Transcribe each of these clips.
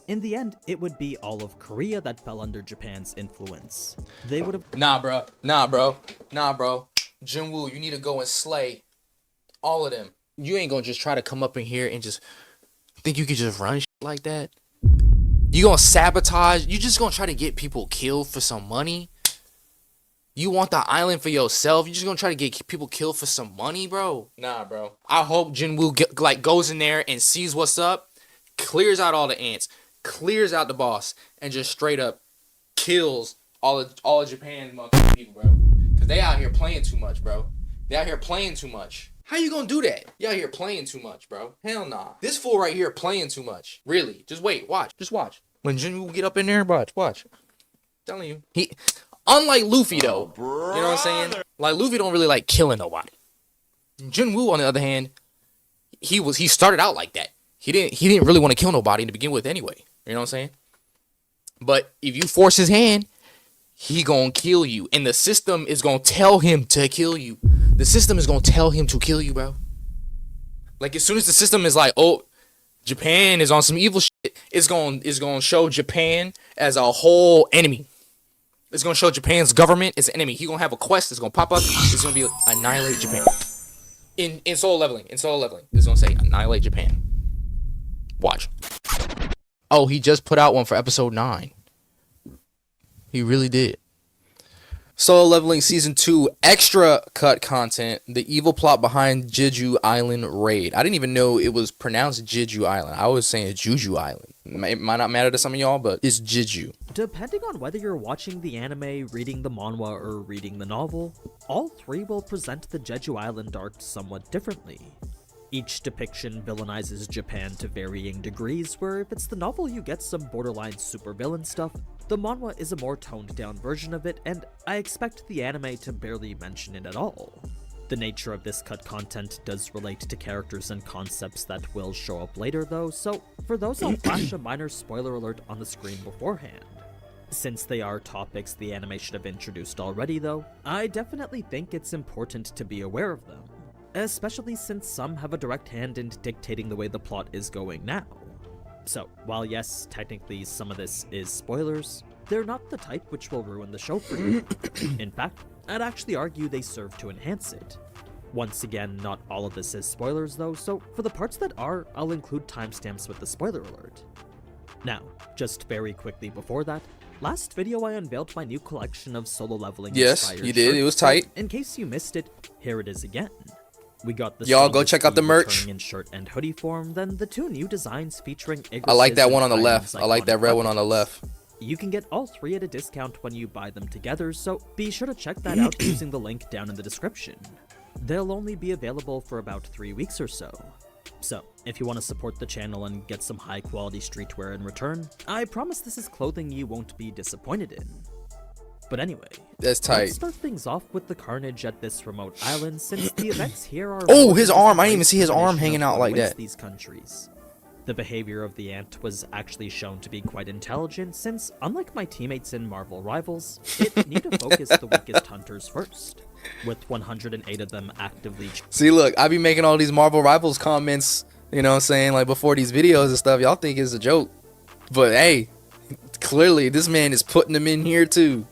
In the end, it would be all of Korea that fell under Japan's influence. They would have— Nah, bro. Jinwoo, you need to go and slay all of them. You ain't gonna just try to come up in here and just think you could just run shit like that. You gonna sabotage? You just gonna try to get people killed for some money? You want the island for yourself? You just gonna try to get people killed for some money, bro? Nah, bro. I hope Jinwoo goes in there and sees what's up, clears out all the ants, clears out the boss, and just straight up kills all of Japan's motherfucking people, bro. Cause they out here playing too much, bro. They out here playing too much. How you gonna do that? You out here playing too much, bro. Hell nah. This fool right here playing too much. Really. Just wait. Watch. Just watch. When Jinwoo get up in there, watch. I'm telling you. He, unlike Luffy though. You know what I'm saying? Like Luffy don't really like killing nobody. Jinwoo on the other hand, he started out like that. He didn't really want to kill nobody to begin with anyway. You know what I'm saying? But if you force his hand, he gonna kill you. And the system is gonna tell him to kill you. The system is gonna tell him to kill you, bro. Like as soon as the system is like, oh, Japan is on some evil shit, it's gonna show Japan as a whole enemy. It's gonna show Japan's government as an enemy. He gonna have a quest that's gonna pop up. It's gonna be like, annihilate Japan. In solo leveling. It's gonna say annihilate Japan. Watch. Oh, he just put out one for episode 9. He really did. Solo Leveling Season 2 extra cut content. The evil plot behind Jeju Island raid. I didn't even know it was pronounced Jeju Island. I was saying Jeju Island. It might not matter to some of y'all, but it's Jeju. Depending on whether you're watching the anime, reading the manhwa, or reading the novel, all three will present the Jeju Island arc somewhat differently. Each depiction villainizes Japan to varying degrees, where if it's the novel you get some borderline supervillain stuff, the manhwa is a more toned down version of it, and I expect the anime to barely mention it at all. The nature of this cut content does relate to characters and concepts that will show up later though, so for those I'll flash a minor spoiler alert on the screen beforehand. Since they are topics the anime should have introduced already though, I definitely think it's important to be aware of them. Especially since some have a direct hand in dictating the way the plot is going now. So, while yes, technically some of this is spoilers, they're not the type which will ruin the show for you. In fact, I'd actually argue they serve to enhance it. Once again, not all of this is spoilers though, so for the parts that are, I'll include timestamps with the spoiler alert. Now, just very quickly before that, last video I unveiled my new collection of solo leveling Yes, you did, it was tight. So in case you missed it, here it is again. We got the y'all go check out the merch in shirt and hoodie form, then the 2 new designs featuring I like that one on the left. I like that red one on the left. You can get all 3 at a discount when you buy them together, so be sure to check that out using the link down in the description. They'll only be available for about 3 weeks or so. So, if you want to support the channel and get some high quality streetwear in return, I promise this is clothing you won't be disappointed in. But anyway, that's tight. Let's start things off with the carnage at this remote island, since the events here are— oh, his arm! I didn't even see his arm hanging out like that. These countries. The behavior of the ant was actually shown to be quite intelligent, since, unlike my teammates in Marvel Rivals, it need to focus the weakest hunters first, with 108 of them actively— see, look, I be making all these Marvel Rivals comments, you know what I'm saying, like before these videos and stuff. Y'all think it's a joke, but hey, clearly this man is putting them in here too.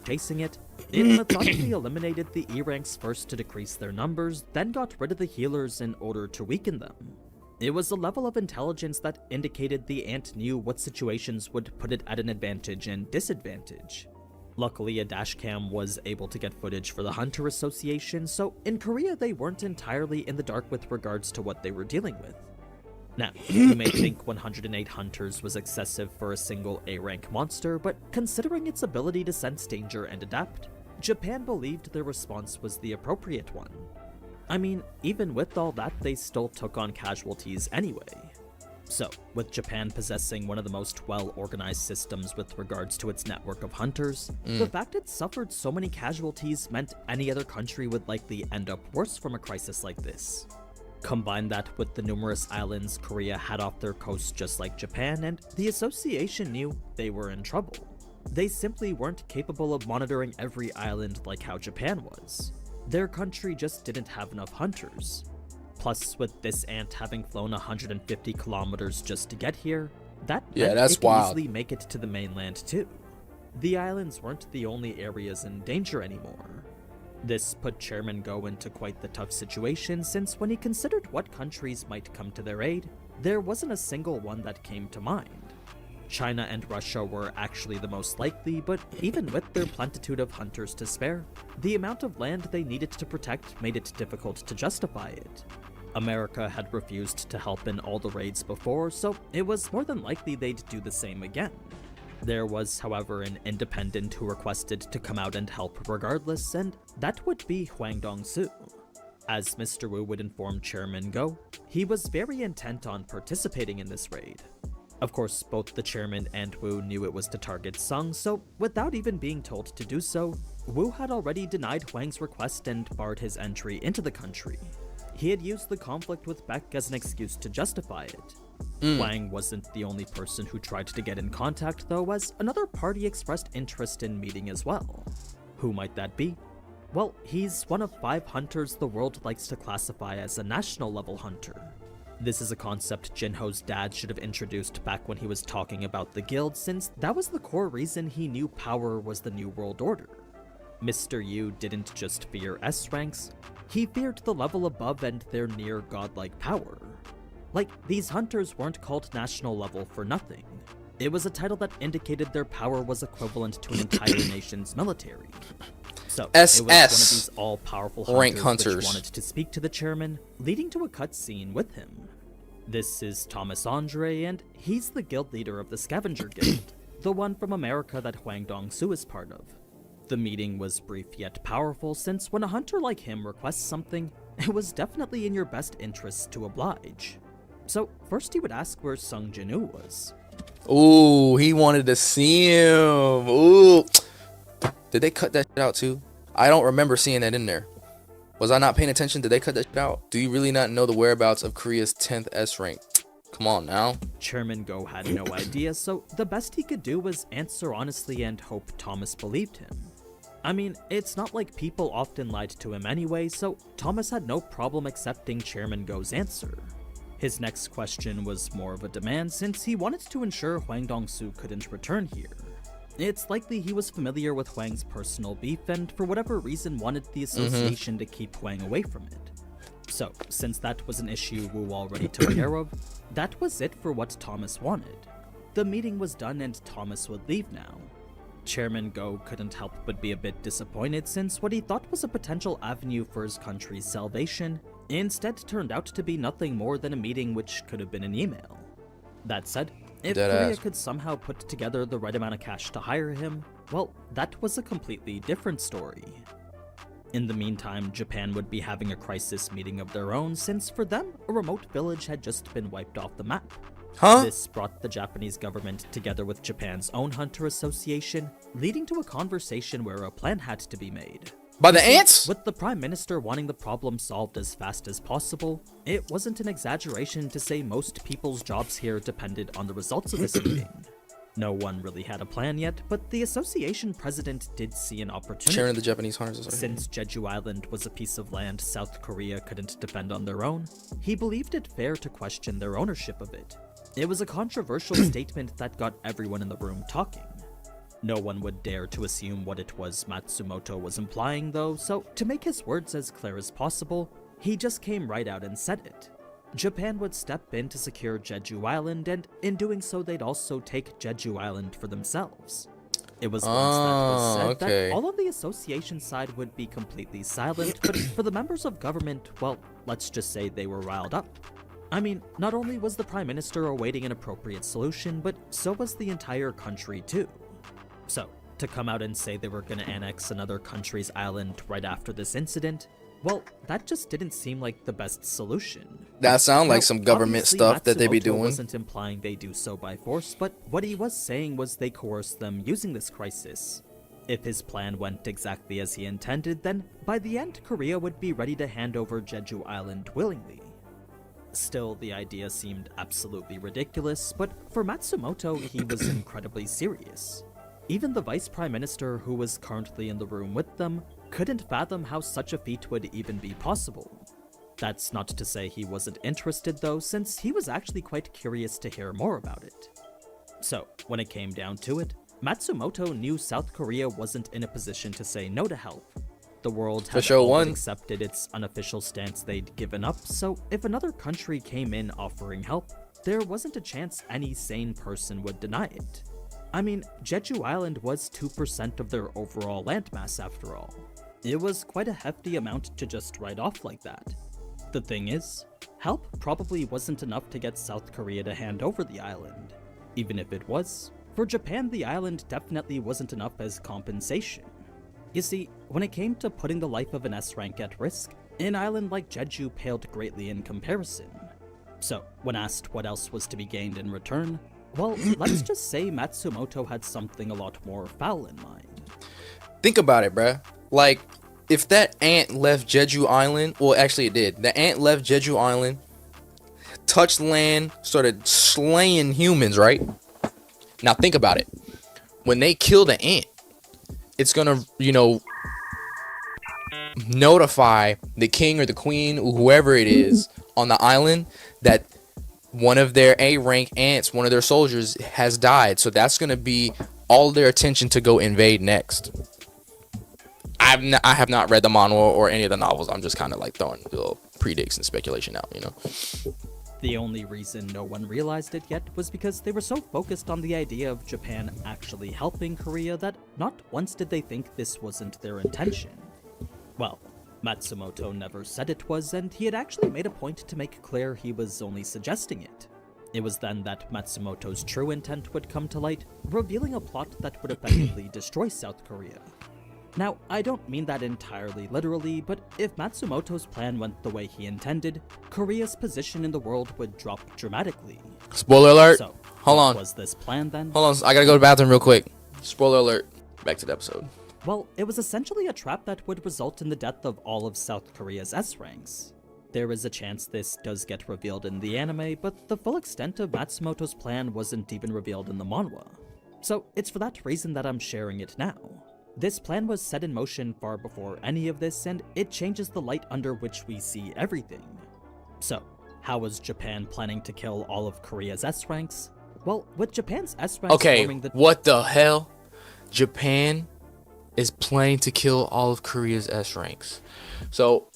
Chasing it, it methodically eliminated the E ranks first to decrease their numbers, then got rid of the healers in order to weaken them. It was a level of intelligence that indicated the ant knew what situations would put it at an advantage and disadvantage. Luckily, a dashcam was able to get footage for the Hunter Association, so in Korea they weren't entirely in the dark with regards to what they were dealing with. Now, you may think 108 hunters was excessive for a single A-rank monster, but considering its ability to sense danger and adapt, Japan believed their response was the appropriate one. I mean, even with all that, they still took on casualties anyway. So, with Japan possessing one of the most well-organized systems with regards to its network of hunters, the fact it suffered so many casualties meant any other country would likely end up worse from a crisis like this. Combine that with the numerous islands Korea had off their coast just like Japan, and the association knew they were in trouble. They simply weren't capable of monitoring every island like how Japan was. Their country just didn't have enough hunters. Plus, with this ant having flown 150 kilometers just to get here, That Yeah, meant that's it could wild. easily make it to the mainland too. The islands weren't the only areas in danger anymore. This put Chairman Go into quite the tough situation, since when he considered what countries might come to their aid, there wasn't a single one that came to mind. China and Russia were actually the most likely, but even with their plentitude of hunters to spare, the amount of land they needed to protect made it difficult to justify it. America had refused to help in all the raids before, so it was more than likely they'd do the same again. There was, however, an independent who requested to come out and help regardless, and that would be Huang Dongsu. As Mr. Wu would inform Chairman Go, he was very intent on participating in this raid. Of course, both the chairman and Wu knew it was to target Sung, so without even being told to do so, Wu had already denied Huang's request and barred his entry into the country. He had used the conflict with Beck as an excuse to justify it. Huang wasn't the only person who tried to get in contact though, as another party expressed interest in meeting as well. Who might that be? Well, he's one of 5 hunters the world likes to classify as a national level hunter. This is a concept Jinho's dad should have introduced back when he was talking about the guild, since that was the core reason he knew power was the new world order. Mr. Yu didn't just fear S ranks, he feared the level above and their near godlike power. Like, these hunters weren't called national level for nothing. It was a title that indicated their power was equivalent to an entire nation's military. So, SS it was one of these all-powerful rank hunters hunters which wanted to speak to the chairman, leading to a cutscene with him. This is Thomas Andre, and he's the guild leader of the Scavenger Guild, the one from America that Huang Dongsu is part of. The meeting was brief yet powerful, since when a hunter like him requests something, it was definitely in your best interest to oblige. So first he would ask where Sung Jinu was. Ooh, he wanted to see him. Ooh. Did they cut that shit out too? I don't remember seeing that in there. Was I not paying attention? Did they cut that shit out? Do you really not know the whereabouts of Korea's 10th S rank? Come on now. Chairman Go had no idea, so the best he could do was answer honestly and hope Thomas believed him. I mean, it's not like people often lied to him anyway, so Thomas had no problem accepting Chairman Go's answer. His next question was more of a demand, since he wanted to ensure Huang Dongsu couldn't return here. It's likely he was familiar with Huang's personal beef and for whatever reason wanted the association to keep Huang away from it. So, since that was an issue Wu already took care of, that was it for what Thomas wanted. The meeting was done and Thomas would leave now. Chairman Go couldn't help but be a bit disappointed, since what he thought was a potential avenue for his country's salvation instead turned out to be nothing more than a meeting which could have been an email. That said, if Korea could somehow put together the right amount of cash to hire him, well, that was a completely different story. In the meantime, Japan would be having a crisis meeting of their own, since for them, a remote village had just been wiped off the map. This brought the Japanese government together with Japan's own hunter association, leading to a conversation where a plan had to be made. By the ants? With the Prime Minister wanting the problem solved as fast as possible, it wasn't an exaggeration to say most people's jobs here depended on the results of this meeting. No one really had a plan yet, but the association president did see an opportunity. Chairman of the Japanese Hunters Association. Since Jeju Island was a piece of land South Korea couldn't defend on their own, he believed it fair to question their ownership of it. It was a controversial statement that got everyone in the room talking. No one would dare to assume what it was Matsumoto was implying though, so to make his words as clear as possible, he just came right out and said it. Japan would step in to secure Jeju Island, and in doing so they'd also take Jeju Island for themselves. It was once that was said that all on the association side would be completely silent, but for the members of government, well, let's just say they were riled up. I mean, not only was the Prime Minister awaiting an appropriate solution, but so was the entire country too. So, to come out and say they were gonna annex another country's island right after this incident, well, that just didn't seem like the best solution. That sounds like some government stuff that they be doing. Wasn't implying they do so by force, but what he was saying was they coerced them using this crisis. If his plan went exactly as he intended, then by the end, Korea would be ready to hand over Jeju Island willingly. Still, the idea seemed absolutely ridiculous, but for Matsumoto, he was incredibly serious. Even the Vice Prime Minister, who was currently in the room with them, couldn't fathom how such a feat would even be possible. That's not to say he wasn't interested though, since he was actually quite curious to hear more about it. So, when it came down to it, Matsumoto knew South Korea wasn't in a position to say no to help. The world had sure all but won. accepted its unofficial stance they'd given up, so if another country came in offering help, there wasn't a chance any sane person would deny it. I mean, Jeju Island was 2% of their overall landmass after all. It was quite a hefty amount to just write off like that. The thing is, help probably wasn't enough to get South Korea to hand over the island. Even if it was, for Japan the island definitely wasn't enough as compensation. You see, when it came to putting the life of an S-rank at risk, an island like Jeju paled greatly in comparison. So, when asked what else was to be gained in return, well, let's just say Matsumoto had something a lot more foul in mind. Think about it, bruh. Like, if that ant left Jeju Island, well, actually it did. The ant left Jeju Island, touched land, started slaying humans, right? Now think about it. When they kill the ant, it's gonna, notify the king or the queen or whoever it is on the island that one of their A-rank ants, one of their soldiers, has died. So that's gonna be all their attention to go invade next. I have not read the manga or any of the novels. I'm just kind of like throwing little predicts and speculation out, The only reason no one realized it yet was because they were so focused on the idea of Japan actually helping Korea that not once did they think this wasn't their intention. Well, Matsumoto never said it was, and he had actually made a point to make clear he was only suggesting it. It was then that Matsumoto's true intent would come to light, revealing a plot that would effectively destroy South Korea. Now, I don't mean that entirely literally, but if Matsumoto's plan went the way he intended, Korea's position in the world would drop dramatically. Spoiler alert. So, Hold what on. was this plan then? Hold on. I gotta go to the bathroom real quick. Spoiler alert. Back to the episode. Well, it was essentially a trap that would result in the death of all of South Korea's S-ranks. There is a chance this does get revealed in the anime, but the full extent of Matsumoto's plan wasn't even revealed in the manhwa. So, it's for that reason that I'm sharing it now. This plan was set in motion far before any of this, and it changes the light under which we see everything. So, how was Japan planning to kill all of Korea's S-ranks? Well, with Japan's S-ranks forming the— what the hell? Japan is planning to kill all of Korea's S-ranks. So,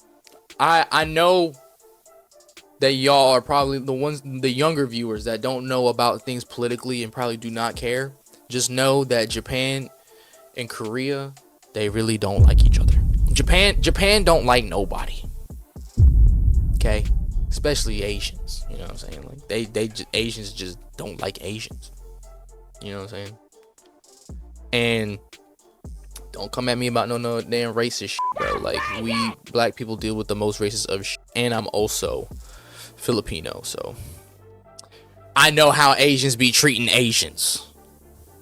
I know that y'all are probably the younger viewers that don't know about things politically and probably do not care. Just know that Japan and Korea, they really don't like each other. Japan don't like nobody. Okay? Especially Asians. You know what I'm saying? Like Asians just don't like Asians. You know what I'm saying? And don't come at me about no damn racist shit, bro. Like, we black people deal with the most racist of shit. And I'm also Filipino, so I know how Asians be treating Asians.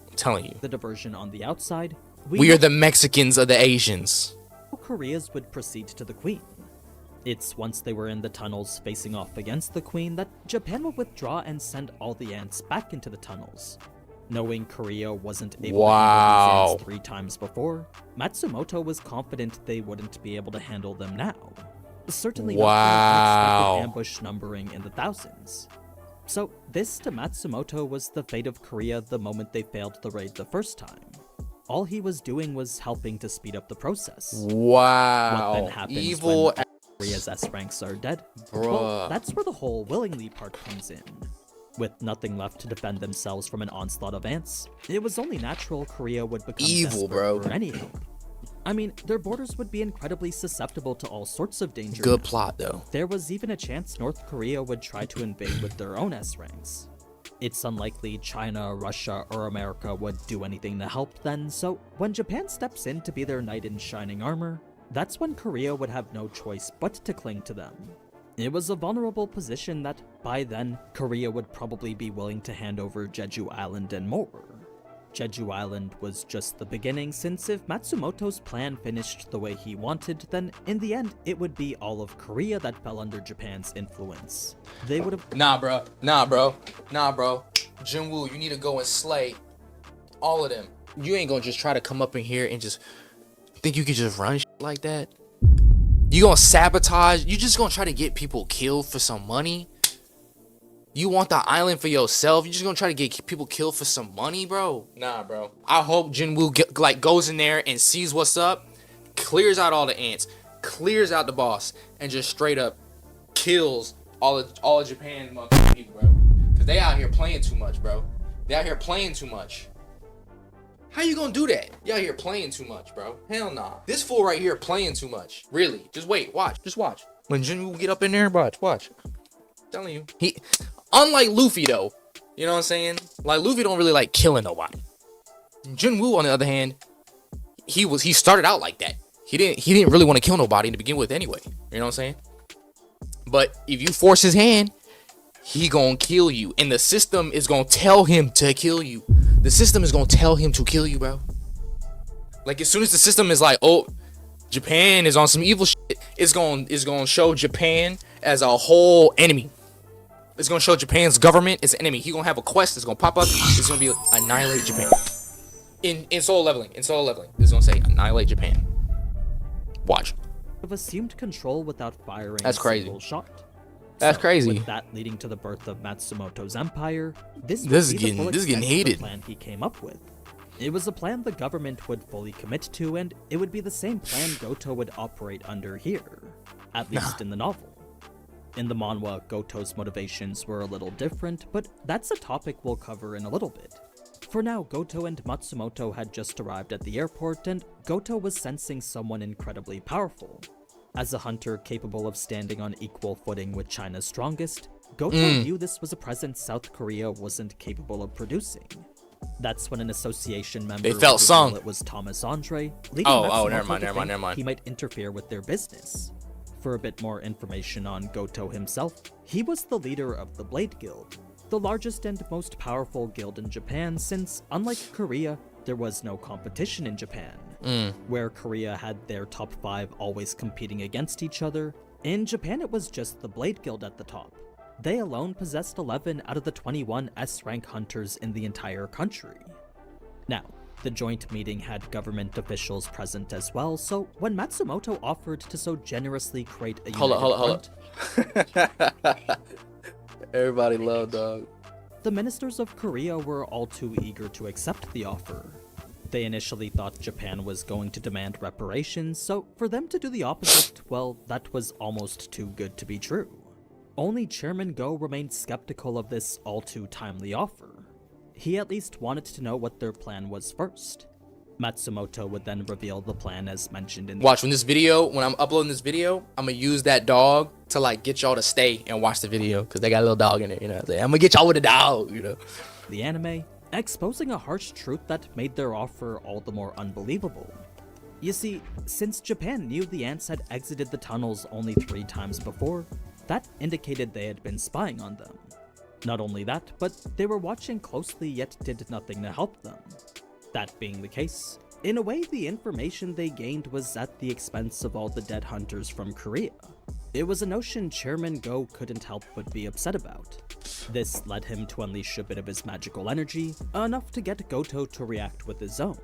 I'm telling you. The diversion on the outside, We are the Mexicans of the Asians. Koreas would proceed to the Queen. It's once they were in the tunnels facing off against the Queen that Japan would withdraw and send all the ants back into the tunnels. Knowing Korea wasn't able to handle these ants 3 times before, Matsumoto was confident they wouldn't be able to handle them now. Certainly not for an ambush numbering in the thousands. So this to Matsumoto was the fate of Korea the moment they failed the raid the first time. All he was doing was helping to speed up the process. Wow. What then happens Evil when Korea's S-ranks are dead? Bruh. Well, that's where the whole willingly part comes in. With nothing left to defend themselves from an onslaught of ants, it was only natural Korea would become Evil, desperate bro. for any help. I mean, their borders would be incredibly susceptible to all sorts of danger. Good plot, though. There was even a chance North Korea would try to invade with their own S-ranks. It's unlikely China, Russia, or America would do anything to help then, so when Japan steps in to be their knight in shining armor, that's when Korea would have no choice but to cling to them. It was a vulnerable position that, by then, Korea would probably be willing to hand over Jeju Island and more. Jeju Island was just the beginning, since if Matsumoto's plan finished the way he wanted, then in the end, it would be all of Korea that fell under Japan's influence. They would have— Nah, bro. Junwoo, you need to go and slay all of them. You ain't gonna just try to come up in here and just think you can just run like that. You gonna sabotage? You just gonna try to get people killed for some money? You want the island for yourself? You just gonna try to get people killed for some money, bro? Nah, bro. I hope Jinwoo goes in there and sees what's up, clears out all the ants, clears out the boss, and just straight up kills all of Japan's motherfucking people, bro. Cause they out here playing too much, bro. They out here playing too much. How you gonna do that? You out here playing too much, bro. Hell nah. This fool right here playing too much. Really. Just wait. Watch. Just watch. When Jinwoo get up in there, watch. I'm telling you. He, unlike Luffy though, you know what I'm saying? Like Luffy don't really like killing nobody. Jinwoo on the other hand, he started out like that. He didn't really want to kill nobody to begin with anyway. You know what I'm saying? But if you force his hand, he gonna kill you, and the system is gonna tell him to kill you. The system is gonna tell him to kill you, bro. Like as soon as the system is like, oh, Japan is on some evil shit, it's gonna show Japan as a whole enemy. It's gonna show Japan's government as an enemy. He gonna have a quest that's gonna pop up. It's gonna be annihilate Japan. In soul leveling, it's gonna say annihilate Japan. Watch. Have assumed control without firing That's a crazy. single shot. That's crazy. With that leading to the birth of Matsumoto's empire, this is would be the getting- full this is getting extent of the heated. plan he came up with. It was a plan the government would fully commit to, and it would be the same plan Goto would operate under here, at least in the novel. In the manhwa, Goto's motivations were a little different, but that's a topic we'll cover in a little bit. For now, Goto and Matsumoto had just arrived at the airport, and Goto was sensing someone incredibly powerful. As a hunter capable of standing on equal footing with China's strongest, Goto knew this was a presence South Korea wasn't capable of producing. That's when an association member They felt would sung. reveal it was Thomas Andre, leading Oh, Matsumoto never mind, to never mind, think never mind. he might interfere with their business. For a bit more information on Goto himself, he was the leader of the Blade Guild, the largest and most powerful guild in Japan since, unlike Korea, there was no competition in Japan. Where Korea had their top 5 always competing against each other, in Japan it was just the Blade Guild at the top. They alone possessed 11 out of the 21 S-rank hunters in the entire country. Now, the joint meeting had government officials present as well, so when Matsumoto offered to so generously create a Hold up. Everybody love dog. the ministers of Korea were all too eager to accept the offer. They initially thought Japan was going to demand reparations, so for them to do the opposite, well, that was almost too good to be true. Only Chairman Go remained skeptical of this all too timely offer. He at least wanted to know what their plan was first. Matsumoto would then reveal the plan as mentioned in Watch when I'm uploading this video, I'm gonna use that dog to like get y'all to stay and watch the video because they got a little dog in it. You know, I'm gonna get y'all with a dog. You know, the anime, exposing a harsh truth that made their offer all the more unbelievable. You see, since Japan knew the ants had exited the tunnels only 3 times before, that indicated they had been spying on them. Not only that, but they were watching closely yet did nothing to help them. That being the case, in a way the information they gained was at the expense of all the dead hunters from Korea. It was a notion Chairman Go couldn't help but be upset about. This led him to unleash a bit of his magical energy, enough to get Goto to react with his own.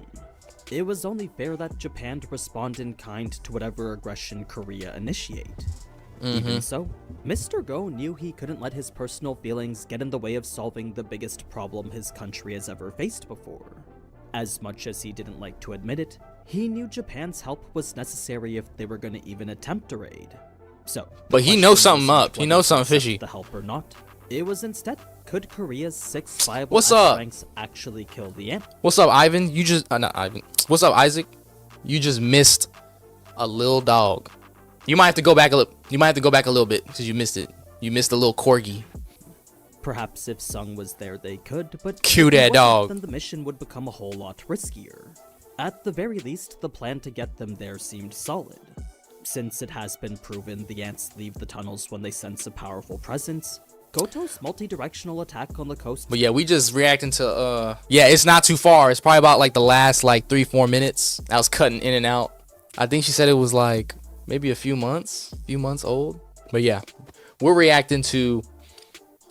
It was only fair that Japan respond in kind to whatever aggression Korea initiate. Even so, Mr. Go knew he couldn't let his personal feelings get in the way of solving the biggest problem his country has ever faced before. As much as he didn't like to admit it, he knew Japan's help was necessary if they were going to even attempt a raid. So, but he the knows question something wasn't up. He whether knows to something accept fishy. The help or not. It was instead, could Korea's 6 viable What's up? ranks actually kill the ant? What's up, Ivan? You just not Ivan. What's up, Isaac? You just missed a little dog. You might have to go back a little. You might have to go back a little bit because you missed it. You missed a little corgi. Perhaps if Sung was there they could, but Cue if he that wasn't, dog. then the mission would become a whole lot riskier. At the very least, the plan to get them there seemed solid. Since it has been proven the ants leave the tunnels when they sense a powerful presence, Goto's multi-directional attack on the coast. But yeah, we just reacting to yeah, it's not too far. It's probably about like the last like 3-4 minutes. I was cutting in and out. I think she said it was like maybe a few months old. But yeah, we're reacting to,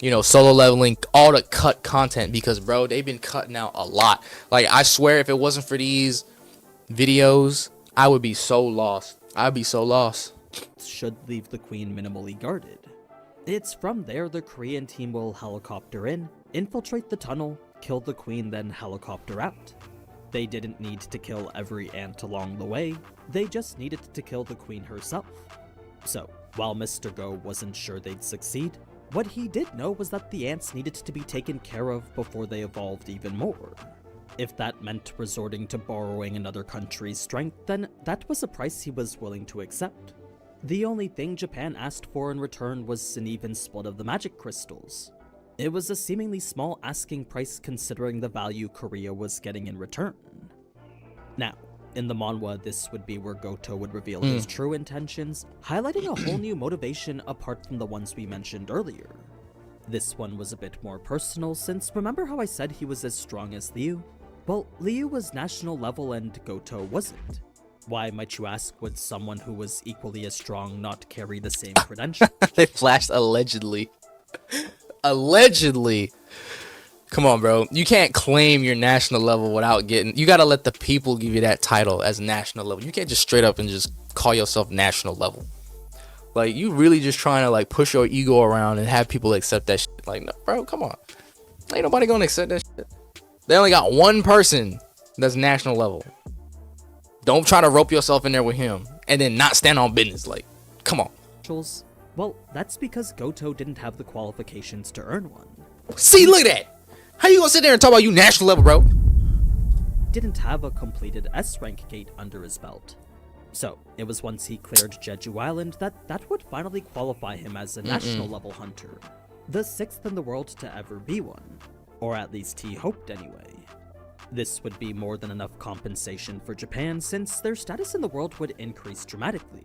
you know, solo leveling, all the cut content because bro, they've been cutting out a lot. Like I swear if it wasn't for these videos, I would be so lost. I'd be so lost. Should leave the queen minimally guarded. It's from there the Korean team will helicopter in, infiltrate the tunnel, kill the queen, then helicopter out. They didn't need to kill every ant along the way, they just needed to kill the queen herself. So, while Mr. Go wasn't sure they'd succeed, what he did know was that the ants needed to be taken care of before they evolved even more. If that meant resorting to borrowing another country's strength, then that was a price he was willing to accept. The only thing Japan asked for in return was an even split of the magic crystals. It was a seemingly small asking price considering the value Korea was getting in return. Now, in the manhwa, this would be where Goto would reveal his true intentions, highlighting a whole new motivation apart from the ones we mentioned earlier. This one was a bit more personal, since remember how I said he was as strong as Liu? Well, Liu was national level and Goto wasn't. Why, might you ask, would someone who was equally as strong not carry the same credentials? They flashed allegedly. Allegedly. Come on, bro. You can't claim your national level without getting... You gotta let the people give you that title as national level. You can't just straight up and just call yourself national level. Like, you really just trying to, like, push your ego around and have people accept that shit. Like, no, bro, come on. Ain't nobody gonna accept that shit. They only got one person that's national level. Don't try to rope yourself in there with him and then not stand on business. Like, come on. Well, that's because Goto didn't have the qualifications to earn one. See, look at that. How you gonna sit there and talk about you national level, bro? Didn't have a completed S-rank gate under his belt. So, it was once he cleared Jeju Island that would finally qualify him as a national level hunter. The 6th in the world to ever be one. Or at least he hoped anyway. This would be more than enough compensation for Japan since their status in the world would increase dramatically.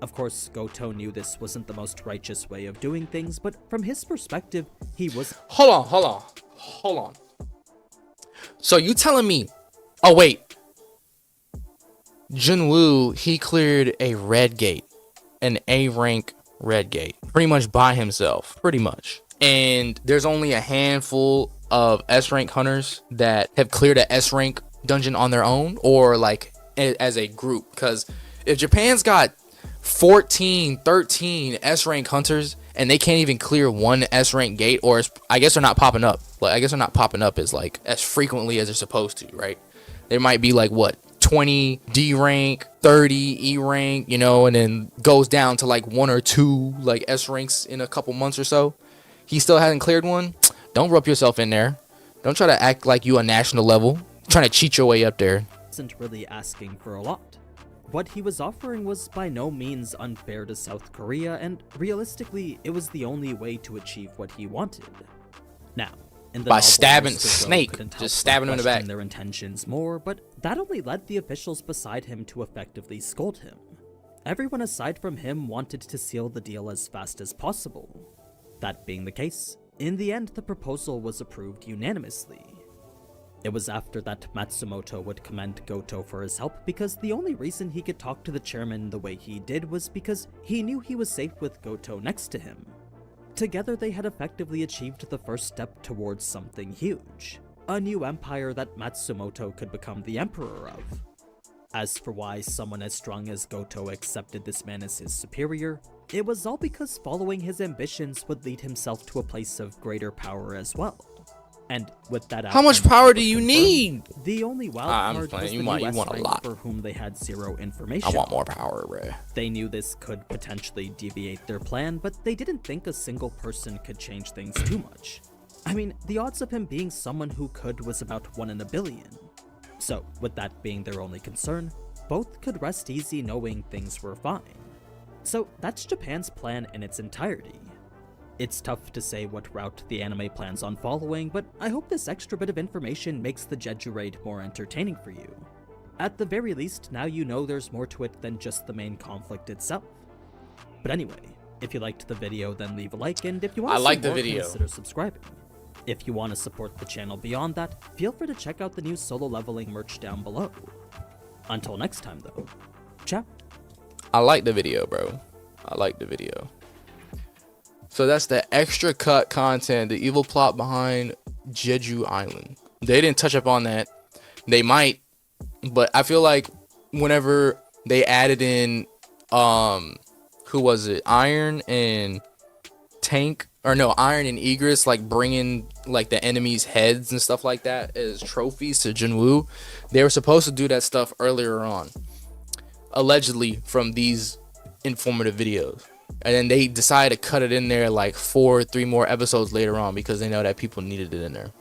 Of course, Goto knew this wasn't the most righteous way of doing things, but from his perspective, he was— Hold on. So you telling me... Oh, wait. Junwoo, he cleared a red gate. An A-rank red gate. Pretty much by himself. Pretty much. And there's only a handful of S-rank hunters that have cleared a S-rank dungeon on their own, or like as a group. Because if Japan's got 14, 13 S-rank hunters and they can't even clear one S-rank gate, or I guess they're not popping up. Like, I guess they're not popping up as like as frequently as they're supposed to, right? There might be like what, 20 D rank, 30 E rank, you know, and then goes down to like 1 or 2 like S ranks in a couple months or so. He still hasn't cleared one. Don't rope yourself in there. Don't try to act like you a national level. Trying to cheat your way up there. Wasn't really asking for a lot. What he was offering was by no means unfair to South Korea, and realistically, it was the only way to achieve what he wanted. Now, in the by novel, stabbing Mr. Go Snake, couldn't help just but stabbing him in the back. question their intentions more, but that only led the officials beside him to effectively scold him. Everyone aside from him wanted to seal the deal as fast as possible. That being the case, in the end, the proposal was approved unanimously. It was after that Matsumoto would commend Goto for his help, because the only reason he could talk to the chairman the way he did was because he knew he was safe with Goto next to him. Together they had effectively achieved the first step towards something huge, a new empire that Matsumoto could become the emperor of. As for why someone as strong as Goto accepted this man as his superior, it was all because following his ambitions would lead himself to a place of greater power as well. And with that, how much power do you need? The only wild card was the you want a rank lot. for whom they had zero information. I want more power, bro. They knew this could potentially deviate their plan, but they didn't think a single person could change things too much. I mean, the odds of him being someone who could was about 1 in a billion. So, with that being their only concern, both could rest easy knowing things were fine. So that's Japan's plan in its entirety. It's tough to say what route the anime plans on following, but I hope this extra bit of information makes the Jeju raid more entertaining for you. At the very least, now you know there's more to it than just the main conflict itself. But anyway, if you liked the video, then leave a like, and if you want to see more, consider subscribing. If you want to support the channel beyond that, feel free to check out the new solo leveling merch down below. Until next time though, ciao. I like the video, bro. I like the video. So that's the extra cut content, the evil plot behind Jeju Island. They didn't touch up on that. They might, but I feel like whenever they added in, who was it? Iron and Tank, or no, Iron and Egress, like bringing like the enemy's heads and stuff like that as trophies to Jinwoo. They were supposed to do that stuff earlier on, allegedly from these informative videos, and then they decided to cut it in there like 3 more episodes later on because they know that people needed it in there.